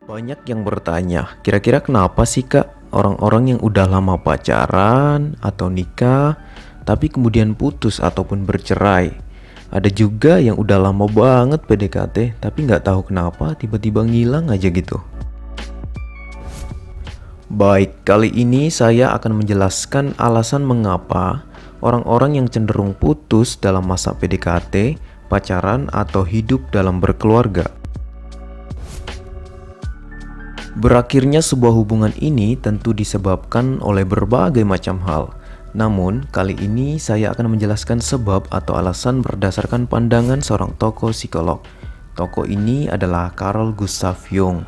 Banyak yang bertanya, kira-kira kenapa sih Kak orang-orang yang udah lama pacaran atau nikah tapi kemudian putus ataupun bercerai? Ada juga yang udah lama banget PDKT tapi nggak tahu kenapa tiba-tiba ngilang aja gitu. Baik, kali ini saya akan menjelaskan alasan mengapa orang-orang yang cenderung putus dalam masa PDKT, pacaran atau hidup dalam berkeluarga. Berakhirnya sebuah hubungan ini tentu disebabkan oleh berbagai macam hal. Namun, kali ini saya akan menjelaskan sebab atau alasan berdasarkan pandangan seorang tokoh psikolog. Tokoh ini adalah Carl Gustav Jung.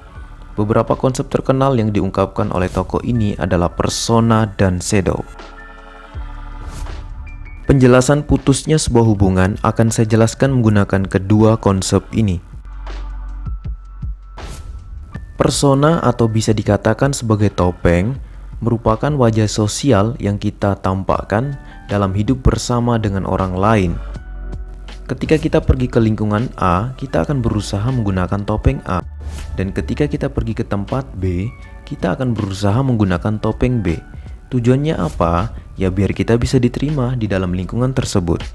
Beberapa konsep terkenal yang diungkapkan oleh tokoh ini adalah persona dan shadow. Penjelasan putusnya sebuah hubungan akan saya jelaskan menggunakan kedua konsep ini. Persona atau bisa dikatakan sebagai topeng merupakan wajah sosial yang kita tampakkan dalam hidup bersama dengan orang lain. Ketika kita pergi ke lingkungan A, kita akan berusaha menggunakan topeng A. Dan ketika kita pergi ke tempat B, kita akan berusaha menggunakan topeng B. Tujuannya apa? Ya biar kita bisa diterima di dalam lingkungan tersebut.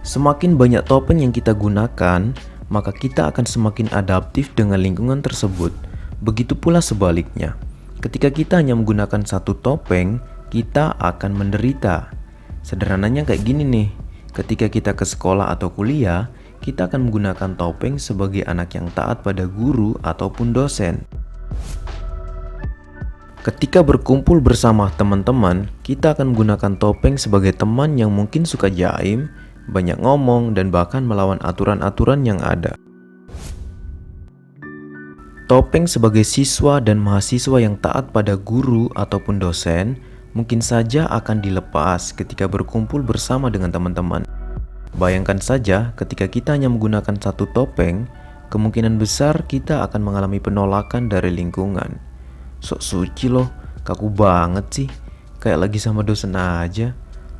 Semakin banyak topeng yang kita gunakan, maka kita akan semakin adaptif dengan lingkungan tersebut. Begitu pula sebaliknya. Ketika kita hanya menggunakan satu topeng, kita akan menderita. Sederhananya kayak gini nih. Ketika kita ke sekolah atau kuliah, kita akan menggunakan topeng sebagai anak yang taat pada guru ataupun dosen. Ketika berkumpul bersama teman-teman, kita akan menggunakan topeng sebagai teman yang mungkin suka jaim, banyak ngomong, dan bahkan melawan aturan-aturan yang ada. Topeng sebagai siswa dan mahasiswa yang taat pada guru ataupun dosen mungkin saja akan dilepas ketika berkumpul bersama dengan teman-teman. Bayangkan saja ketika kita hanya menggunakan satu topeng, kemungkinan besar kita akan mengalami penolakan dari lingkungan. Sok suci loh, kaku banget sih, kayak lagi sama dosen aja.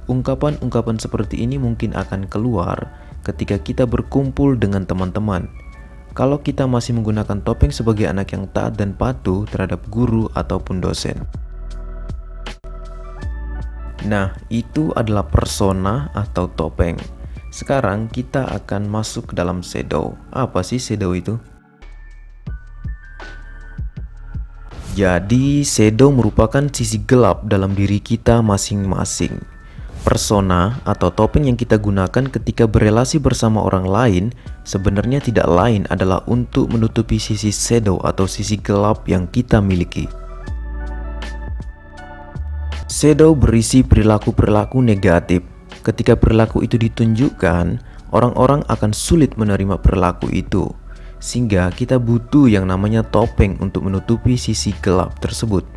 Ungkapan-ungkapan seperti ini mungkin akan keluar ketika kita berkumpul dengan teman-teman. Kalau kita masih menggunakan topeng sebagai anak yang taat dan patuh terhadap guru ataupun dosen. Nah, itu adalah persona atau topeng. Sekarang kita akan masuk ke dalam shadow. Apa sih shadow itu? Jadi, shadow merupakan sisi gelap dalam diri kita masing-masing. Persona atau topeng yang kita gunakan ketika berelasi bersama orang lain sebenarnya tidak lain adalah untuk menutupi sisi shadow atau sisi gelap yang kita miliki. Shadow berisi perilaku-perilaku negatif. Ketika perilaku itu ditunjukkan, orang-orang akan sulit menerima perilaku itu. Sehingga kita butuh yang namanya topeng untuk menutupi sisi gelap tersebut.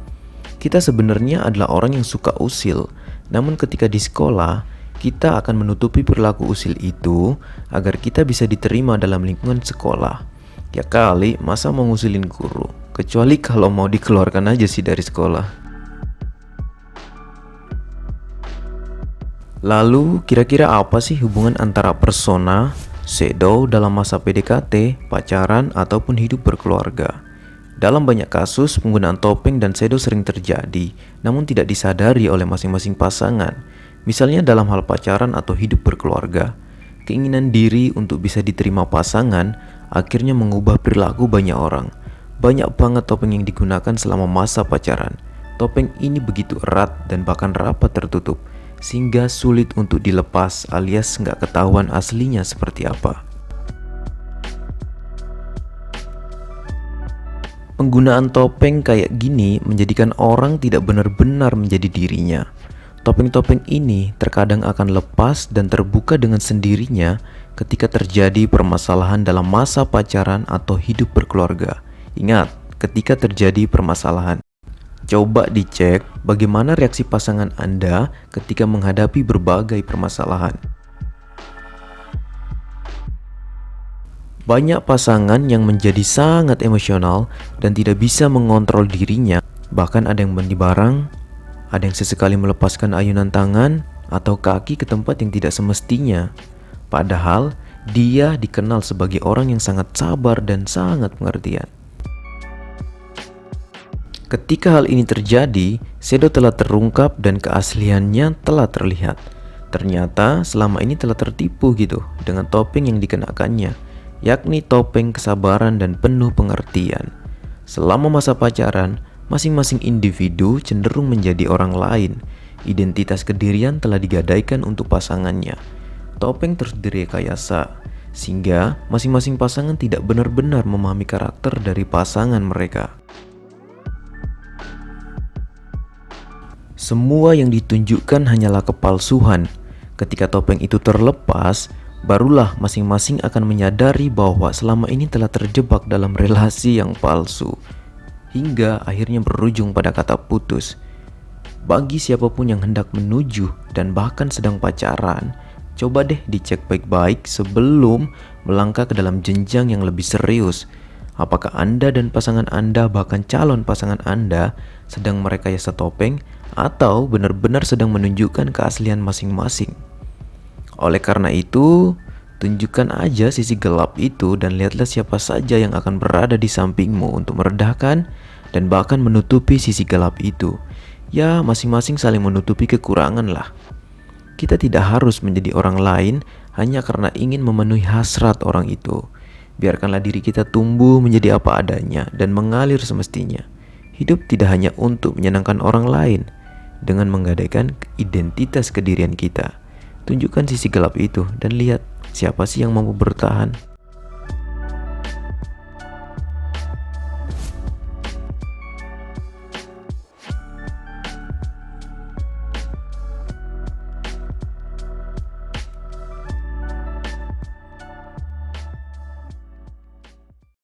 Kita sebenarnya adalah orang yang suka usil. Namun ketika di sekolah, kita akan menutupi perilaku usil itu agar kita bisa diterima dalam lingkungan sekolah. Ya kali, masa mau ngusilin guru? Kecuali kalau mau dikeluarkan aja sih dari sekolah. Lalu, kira-kira apa sih hubungan antara persona, shadow dalam masa PDKT, pacaran, ataupun hidup berkeluarga? Dalam banyak kasus, penggunaan topeng dan shadow sering terjadi, namun tidak disadari oleh masing-masing pasangan. Misalnya dalam hal pacaran atau hidup berkeluarga, keinginan diri untuk bisa diterima pasangan akhirnya mengubah perilaku banyak orang. Banyak banget topeng yang digunakan selama masa pacaran. Topeng ini begitu erat dan bahkan rapat tertutup, sehingga sulit untuk dilepas alias nggak ketahuan aslinya seperti apa. Penggunaan topeng kayak gini menjadikan orang tidak benar-benar menjadi dirinya. Topeng-topeng ini terkadang akan lepas dan terbuka dengan sendirinya ketika terjadi permasalahan dalam masa pacaran atau hidup berkeluarga. Ingat, ketika terjadi permasalahan. Coba dicek bagaimana reaksi pasangan Anda ketika menghadapi berbagai permasalahan. Banyak pasangan yang menjadi sangat emosional dan tidak bisa mengontrol dirinya. Bahkan ada yang mandi bareng, ada yang sesekali melepaskan ayunan tangan atau kaki ke tempat yang tidak semestinya. Padahal Dia dikenal sebagai orang yang sangat sabar dan sangat pengertian. Ketika hal ini terjadi, Shadow telah terungkap dan keasliannya telah terlihat. Ternyata selama ini telah tertipu gitu dengan topeng yang dikenakannya, yakni topeng kesabaran dan penuh pengertian. Selama masa pacaran, masing-masing individu cenderung menjadi orang lain. Identitas kedirian telah digadaikan untuk pasangannya. Topeng terus direkayasa, sehingga masing-masing pasangan tidak benar-benar memahami karakter dari pasangan mereka. Semua yang ditunjukkan hanyalah kepalsuan. Ketika topeng itu terlepas, barulah masing-masing akan menyadari bahwa selama ini telah terjebak dalam relasi yang palsu, hingga akhirnya berujung pada kata putus. Bagi siapapun yang hendak menuju dan bahkan sedang pacaran, coba deh dicek baik-baik sebelum melangkah ke dalam jenjang yang lebih serius. Apakah Anda dan pasangan Anda, bahkan calon pasangan Anda, sedang merekayasa topeng atau benar-benar sedang menunjukkan keaslian masing-masing? Oleh karena itu, tunjukkan aja sisi gelap itu dan lihatlah siapa saja yang akan berada di sampingmu untuk meredahkan dan bahkan menutupi sisi gelap itu. Ya, masing-masing saling menutupi kekurangan lah. Kita tidak harus menjadi orang lain hanya karena ingin memenuhi hasrat orang itu. Biarkanlah diri kita tumbuh menjadi apa adanya dan mengalir semestinya. Hidup tidak hanya untuk menyenangkan orang lain. Dengan menggadaikan identitas kedirian kita, tunjukkan sisi gelap itu dan lihat siapa sih yang mampu bertahan.